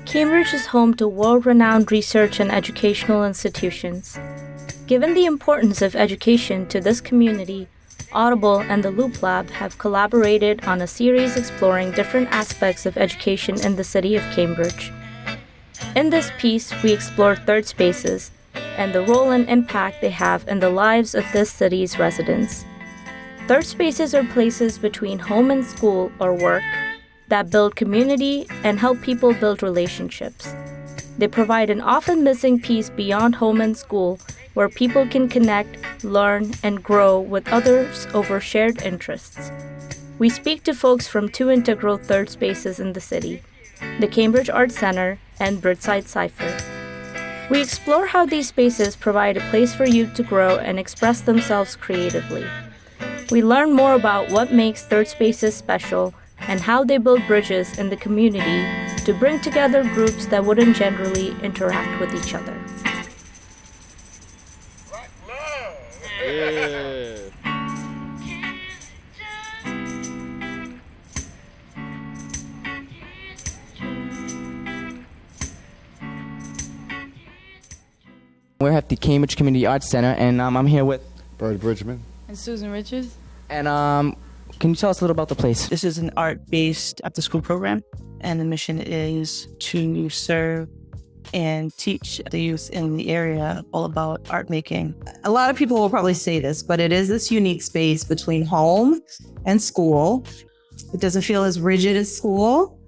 Cambridge is home to world-renowned research and educational institutions. Given the importance of education to this community, Audible and the Loop Lab have collaborated on a series exploring different aspects of education in the city of Cambridge. In this piece, we explore third spaces and the role and impact they have in the lives of this city's residents. Third spaces are places between home and school or work that build community and help people build relationships. They provide an often missing piece beyond home and school where people can connect, learn, and grow with others over shared interests. We speak to folks from two integral third spaces in the city, the Cambridge Arts Center and Birdside Cipher. We explore how these spaces provide a place for youth to grow and express themselves creatively. We learn more about what makes third spaces special and how they build bridges in the community to bring together groups that wouldn't generally interact with each other. Yeah. We're at the Cambridge Community Arts Center, and I'm here with Bird Bridgman. And Susan Richards. And can you tell us a little about the place? This is an art-based after-school program, and the mission is to serve and teach the youth in the area all about art making. A lot of people will probably say this, but it is this unique space between home and school. It doesn't feel as rigid as school,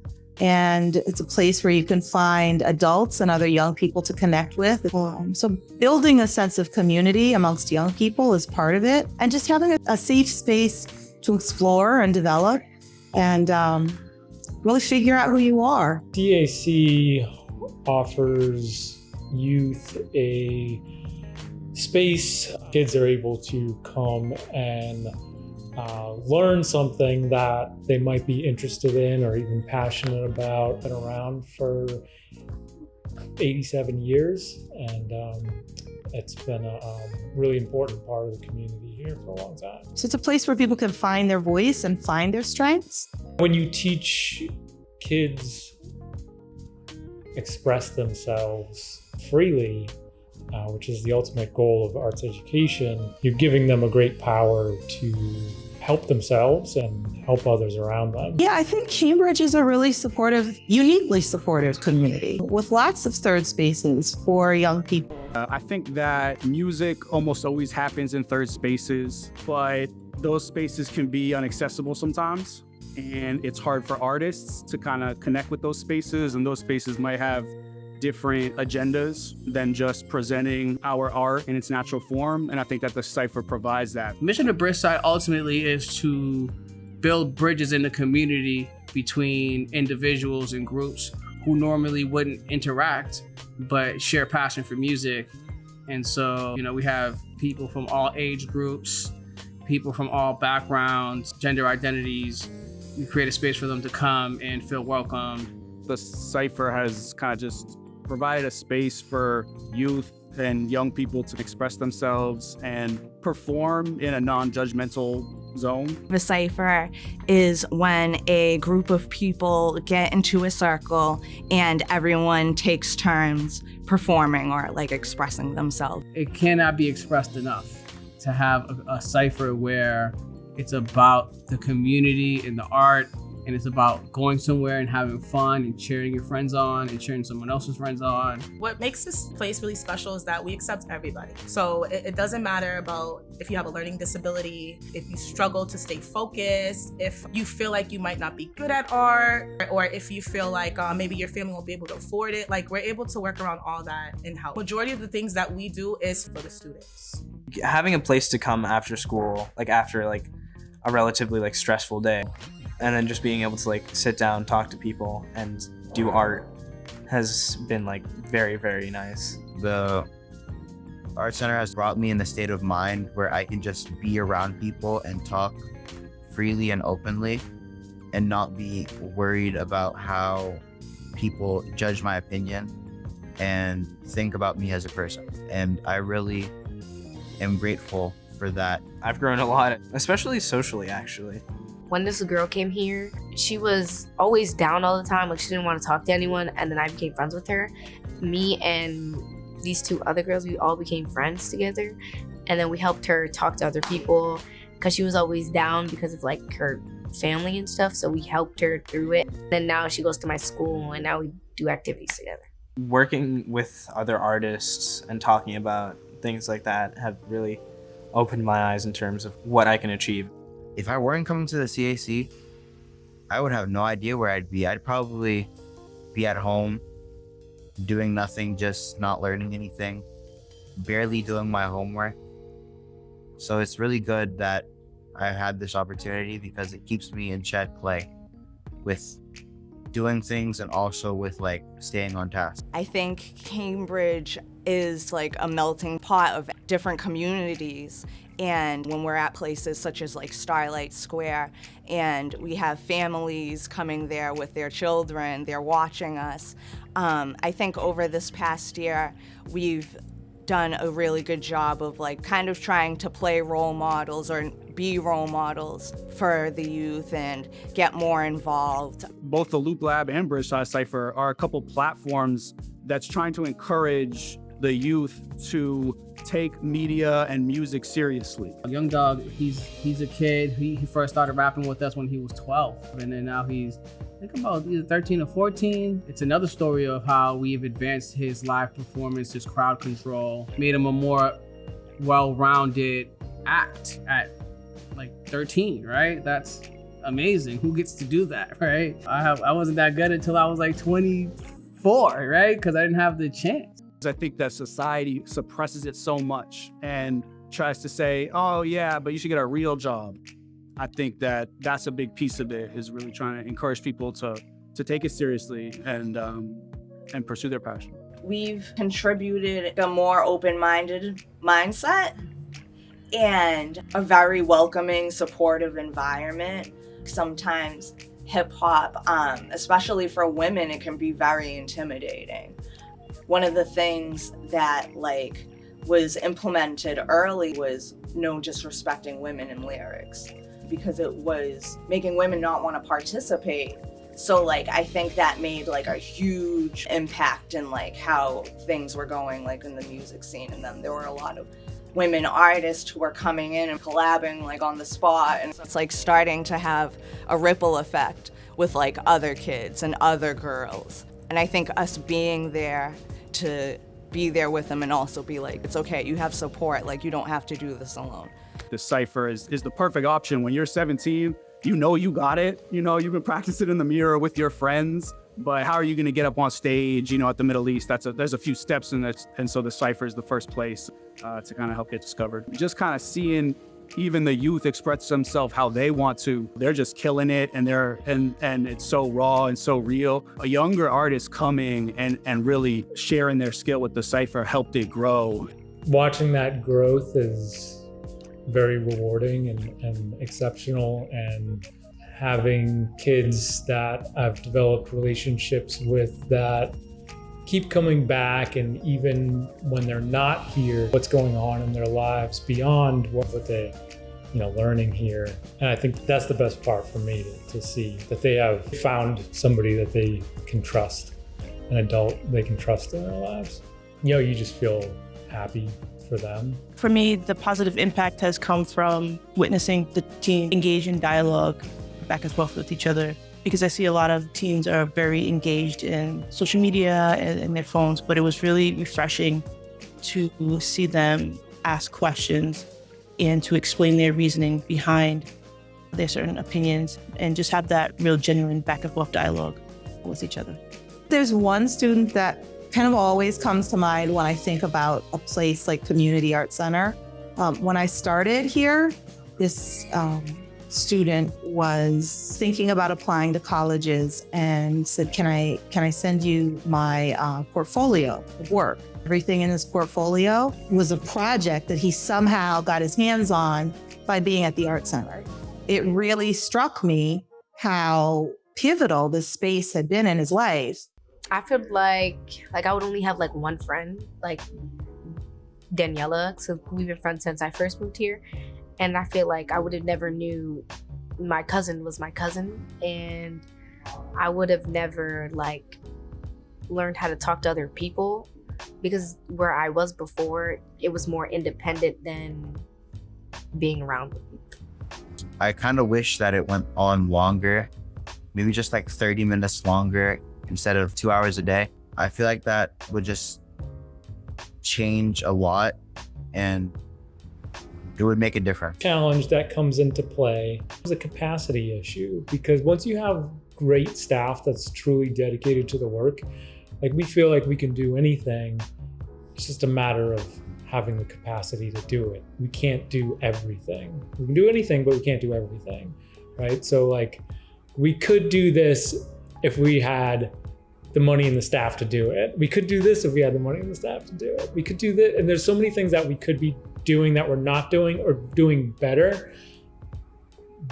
and it's a place where you can find adults and other young people to connect with. So building a sense of community amongst young people is part of it, and just having a safe space to explore and develop and really figure out who you are. DAC offers youth a space. Kids are able to come and learn something that they might be interested in or even passionate about. Been around for 87 years, and it's been a really important part of the community here for a long time. So it's a place where people can find their voice and find their strengths. When you teach kids express themselves freely, which is the ultimate goal of arts education, you're giving them a great power to help themselves and help others around them. Yeah, I think Cambridge is a really supportive, uniquely supportive community with lots of third spaces for young people. I think that music almost always happens in third spaces, but those spaces can be inaccessible sometimes. And it's hard for artists to kind of connect with those spaces, and those spaces might have different agendas than just presenting our art in its natural form. And I think that the Cipher provides that. Mission of Birdside ultimately is to build bridges in the community between individuals and groups who normally wouldn't interact, but share passion for music. And so, we have people from all age groups, people from all backgrounds, gender identities. We create a space for them to come and feel welcomed. The Cipher has kind of just provided a space for youth and young people to express themselves and perform in a non-judgmental zone. The Cipher is when a group of people get into a circle and everyone takes turns performing or expressing themselves. It cannot be expressed enough to have a Cipher where it's about the community and the art, and it's about going somewhere and having fun and cheering your friends on and cheering someone else's friends on. What makes this place really special is that we accept everybody. So it doesn't matter about if you have a learning disability, if you struggle to stay focused, if you feel like you might not be good at art, or if you feel like maybe your family won't be able to afford it. We're able to work around all that and help. Majority of the things that we do is for the students. Having a place to come after school, after a relatively stressful day, and then just being able to sit down, talk to people, and do art has been very, very nice. The Art Center has brought me in the state of mind where I can just be around people and talk freely and openly and not be worried about how people judge my opinion and think about me as a person. And I really am grateful for that. I've grown a lot, especially socially, actually. When this girl came here, she was always down all the time. Like, she didn't want to talk to anyone. And then I became friends with her. Me and these two other girls, we all became friends together. And then we helped her talk to other people because she was always down because of like her family and stuff. So we helped her through it. Then now she goes to my school and now we do activities together. Working with other artists and talking about things like that have really opened my eyes in terms of what I can achieve. If I weren't coming to the CAC, I would have no idea where I'd be. I'd probably be at home doing nothing, just not learning anything, barely doing my homework. So it's really good that I had this opportunity because it keeps me in check, like with doing things and also with like staying on task. I think Cambridge is like a melting pot of different communities. And when we're at places such as like Starlight Square and we have families coming there with their children, they're watching us. I think over this past year, we've done a really good job of like kind of trying to play role models or be role models for the youth and get more involved. Both the Loop Lab and Bridgeside Cypher are a couple platforms that's trying to encourage the youth to take media and music seriously. Young Dog, he's a kid. He first started rapping with us when he was 12, and then now he's, I think, about either 13 or 14. It's another story of how we've advanced his live performance, his crowd control, made him a more well-rounded act at like 13, right? That's amazing. Who gets to do that, right? I wasn't that good until I was like 24, right? Because I didn't have the chance. I think that society suppresses it so much and tries to say, oh yeah, but you should get a real job. I think that that's a big piece of it, is really trying to encourage people to take it seriously and pursue their passion. We've contributed a more open-minded mindset and a very welcoming, supportive environment. Sometimes hip hop, especially for women, it can be very intimidating. One of the things that like was implemented early was no disrespecting women in lyrics, because it was making women not want to participate. So like I think that made like a huge impact in like how things were going like in the music scene. And then there were a lot of women artists who were coming in and collabing like on the spot, and it's like starting to have a ripple effect with like other kids and other girls. And I think us being there to be there with them and also be like, it's okay, you have support, like you don't have to do this alone. The Cypher is the perfect option. When you're 17, you know you got it. You know, you can practice it in the mirror with your friends, but how are you gonna get up on stage, at the Middle East? There's a few steps in that, and so the Cypher is the first place to kind of help get discovered. Just kind of seeing even the youth express themselves how they want to. They're just killing it, and it's so raw and so real. A younger artist coming and really sharing their skill with the Cypher helped it grow. Watching that growth is very rewarding and exceptional, and having kids that I've developed relationships with that keep coming back, and even when they're not here, what's going on in their lives beyond what they learning here. And I think that's the best part for me to see that they have found somebody that they can trust, an adult they can trust in their lives. You just feel happy for them. For me, the positive impact has come from witnessing the team engage in dialogue back and forth with each other, because I see a lot of teens are very engaged in social media and their phones, but it was really refreshing to see them ask questions and to explain their reasoning behind their certain opinions and just have that real genuine back and forth dialogue with each other. There's one student that kind of always comes to mind when I think about a place like Community Arts Center. When I started here, this student was thinking about applying to colleges and said, can I send you my portfolio of work? Everything in his portfolio was a project that he somehow got his hands on by being at the Art Center. It really struck me how pivotal this space had been in his life. I feel like I would only have like one friend, like Daniela, so we've been friends since I first moved here. And I feel like I would have never knew my cousin was my cousin, and I would have never like learned how to talk to other people, because where I was before, it was more independent than being around with people. I kind of wish that it went on longer, maybe just like 30 minutes longer instead of 2 hours a day. I feel like that would just change a lot and it would make a difference. Challenge that comes into play is a capacity issue, because once you have great staff that's truly dedicated to the work, like we feel like we can do anything. It's just a matter of having the capacity to do it. We can't do everything. We can do anything, but we can't do everything, right? So like we could do this if we had the money and the staff to do it. We could do this if we had the money and the staff to do it. We could do that. And there's so many things that we could be doing that we're not doing or doing better.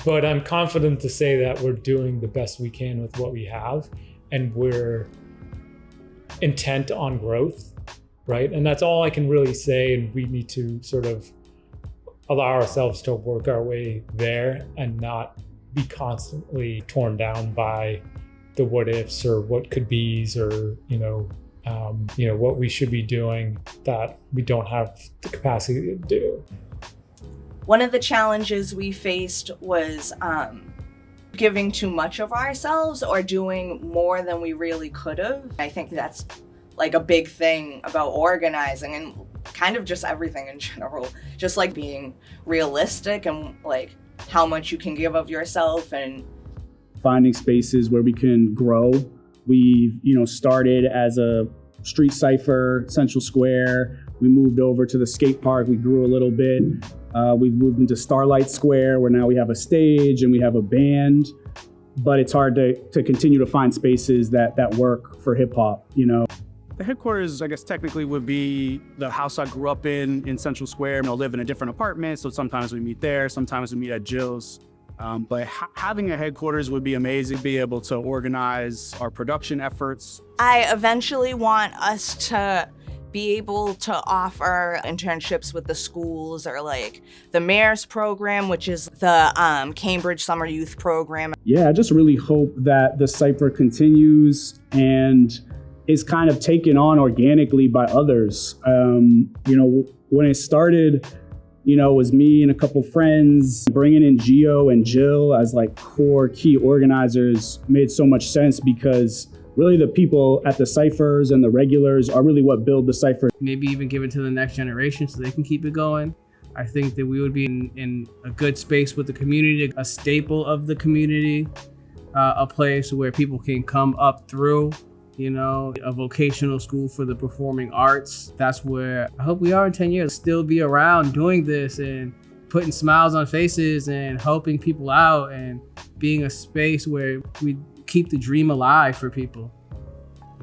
But I'm confident to say that we're doing the best we can with what we have, and we're intent on growth, right? And that's all I can really say. And we need to sort of allow ourselves to work our way there and not be constantly torn down by the what ifs or what could be's or, what we should be doing that we don't have the capacity to do. One of the challenges we faced was giving too much of ourselves or doing more than we really could have. I think that's like a big thing about organizing and kind of just everything in general. Just like being realistic and like how much you can give of yourself and finding spaces where we can grow. We, started as a street cipher, Central Square. We moved over to the skate park. We grew a little bit. We've moved into Starlight Square, where now we have a stage and we have a band. But it's hard to continue to find spaces that work for hip hop, The headquarters, I guess, technically would be the house I grew up in Central Square. I live in a different apartment, so sometimes we meet there, sometimes we meet at Jill's. But having a headquarters would be amazing, be able to organize our production efforts. I eventually want us to be able to offer internships with the schools or like the mayor's program, which is the Cambridge Summer Youth Program. Yeah, I just really hope that the Cypher continues and is kind of taken on organically by others. When it started, it was me and a couple friends. Bringing in Gio and Jill as like core key organizers made so much sense, because really the people at the ciphers and the regulars are really what build the cipher. Maybe even give it to the next generation so they can keep it going. I think that we would be in a good space with the community, a staple of the community, a place where people can come up through, a vocational school for the performing arts. That's where I hope we are in 10 years, still be around doing this and putting smiles on faces and helping people out and being a space where we keep the dream alive for people.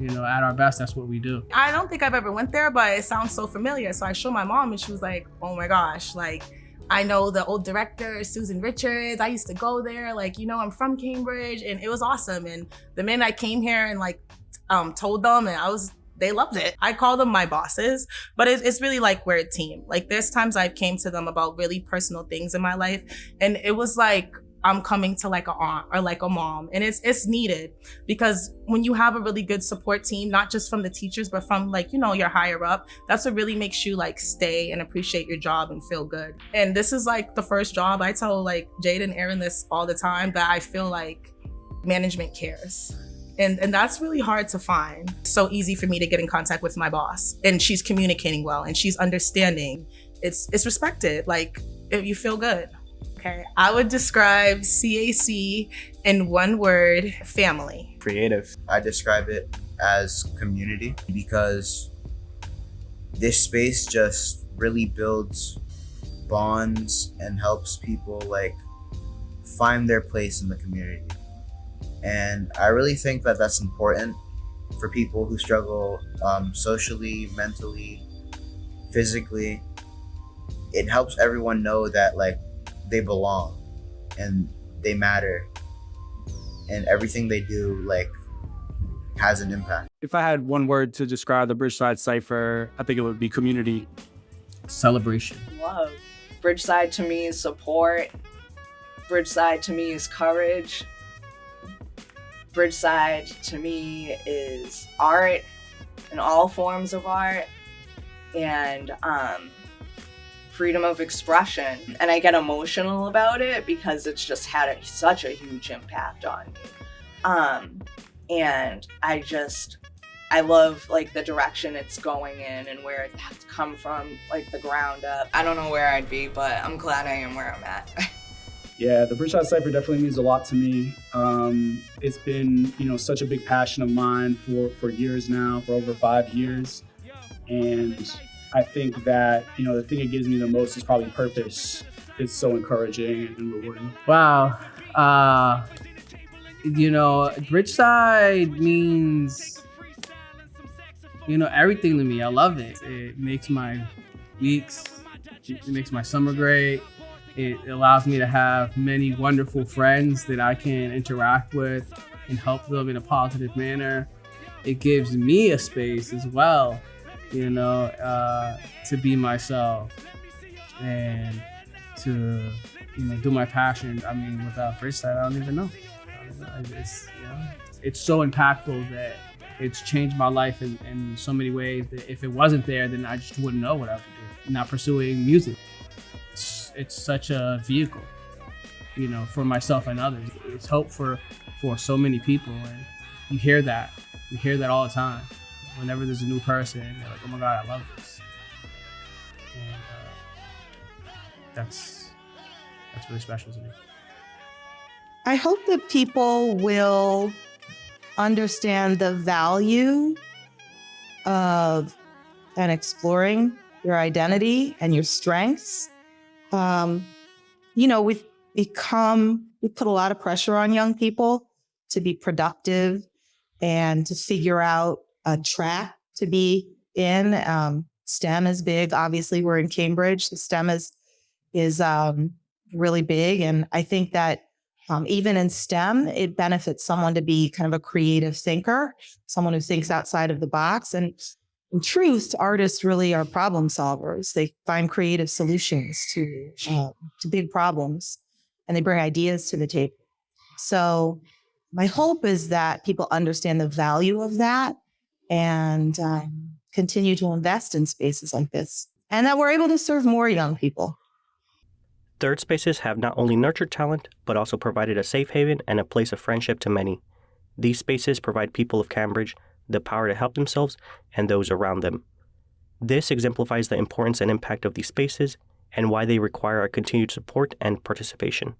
At our best, that's what we do. I don't think I've ever went there, but it sounds so familiar. So I showed my mom and she was like, oh my gosh, like I know the old director, Susan Richards. I used to go there, I'm from Cambridge, and it was awesome. And the minute I came here and told them, and they loved it. I call them my bosses, but it's really like we're a team. Like there's times I came to them about really personal things in my life, and it was like I'm coming to like an aunt or like a mom, and it's needed, because when you have a really good support team, not just from the teachers, but from your higher up, that's what really makes you stay and appreciate your job and feel good. And this is the first job. I tell Jade and Aaron this all the time, that I feel like management cares. And that's really hard to find. It's so easy for me to get in contact with my boss, and she's communicating well and she's understanding. It's respected. You feel good. Okay. I would describe CAC in one word: family. Creative. I describe it as community, because this space just really builds bonds and helps people find their place in the community. And I really think that that's important for people who struggle socially, mentally, physically. It helps everyone know that they belong and they matter, and everything they do has an impact. If I had one word to describe the Bridgeside Cypher, I think it would be community. Celebration. Love. Bridgeside to me is support. Bridgeside to me is courage. Bridgeside to me is art and all forms of art, and freedom of expression. And I get emotional about it because it's just had such a huge impact on me. And I love like the direction it's going in and where it's come from, like the ground up. I don't know where I'd be, but I'm glad I am where I'm at. Yeah, the Bridgeside Cypher definitely means a lot to me. It's been, such a big passion of mine for years now, for over 5 years. And I think that, the thing it gives me the most is probably purpose. It's so encouraging and rewarding. Wow. Bridgeside means, everything to me. I love it. It makes my weeks, it makes my summer great. It allows me to have many wonderful friends that I can interact with and help them in a positive manner. It gives me a space as well, to be myself and to, do my passion. I mean, without Bridgeside, I don't even know. It's so impactful that it's changed my life in so many ways that if it wasn't there, then I just wouldn't know what I would do. Not pursuing music. It's such a vehicle, for myself and others. It's hope for so many people, and you hear that all the time. Whenever there's a new person, they're like, "Oh my God, I love this," and that's really special to me. I hope that people will understand the value of and exploring your identity and your strengths. We put a lot of pressure on young people to be productive and to figure out a track to be in. STEM is big. Obviously, we're in Cambridge. The STEM is really big. And I think that even in STEM, it benefits someone to be kind of a creative thinker, someone who thinks outside of the box. And in truth, artists really are problem solvers. They find creative solutions to big problems, and they bring ideas to the table. So my hope is that people understand the value of that and continue to invest in spaces like this, and that we're able to serve more young people. Third spaces have not only nurtured talent, but also provided a safe haven and a place of friendship to many. These spaces provide people of Cambridge the power to help themselves and those around them. This exemplifies the importance and impact of these spaces and why they require our continued support and participation.